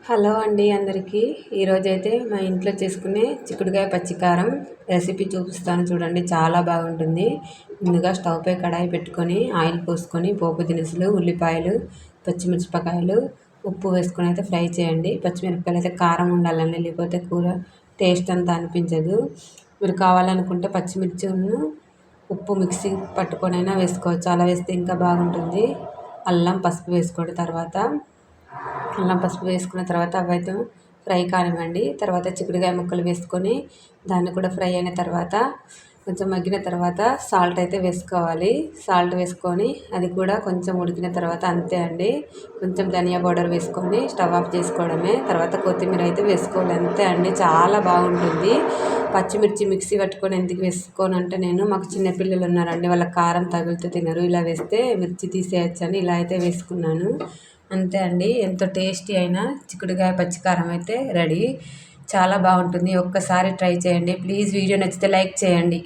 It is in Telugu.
హలో అండి అందరికీ. ఈరోజైతే మా ఇంట్లో చేసుకునే చిక్కుడుకాయ పచ్చికారం రెసిపీ చూపిస్తాను చూడండి. చాలా బాగుంటుంది. ముందుగా స్టవ్ పై కడాయి పెట్టుకొని ఆయిల్ పోసుకొని పోపు దినుసులు, ఉల్లిపాయలు, పచ్చిమిరపకాయలు, ఉప్పు వేసుకొని అయితే ఫ్రై చేయండి. పచ్చిమిరపకాయలు అయితే కారం ఉండాలండి, లేకపోతే కూర టేస్ట్ అంతా అనిపించదు. మీరు కావాలనుకుంటే పచ్చిమిర్చిను ఉప్పు మిక్సీ పట్టుకొని అయినా వేసుకోవచ్చు, అలా వేస్తే ఇంకా బాగుంటుంది. అల్లం పసుపు వేసుకోండి. తర్వాత అల్లం పసుపు వేసుకున్న తర్వాత అవైతే ఫ్రై కానివ్వండి. తర్వాత చిక్కుడుకాయ ముక్కలు వేసుకొని దాన్ని కూడా ఫ్రై అయిన తర్వాత కొంచెం మగ్గిన తర్వాత సాల్ట్ అయితే వేసుకోవాలి. సాల్ట్ వేసుకొని అది కూడా కొంచెం ఉడికిన తర్వాత అంతే అండి, కొంచెం ధనియా పౌడర్ వేసుకొని స్టవ్ ఆఫ్ చేసుకోవడమే. తర్వాత కొత్తిమీర అయితే వేసుకోవాలి, అంతే అండి. చాలా బాగుంటుంది. పచ్చిమిర్చి మిక్సీ పట్టుకొని ఎందుకు వేసుకోను అంటే, నేను మాకు చిన్నపిల్లలు ఉన్నారండి, వాళ్ళ కారం తగులుతూ తినరు. ఇలా వేస్తే మిర్చి తీసేయచ్చని ఇలా అయితే వేసుకున్నాను, అంతే అండి. ఎంతో టేస్టీ అయిన చిక్కుడుకాయ పచ్చికారం అయితే రెడీ. చాలా బాగుంటుంది. ఒక్కసారి ట్రై చేయండి ప్లీజ్. వీడియో నచ్చితే లైక్ చేయండి.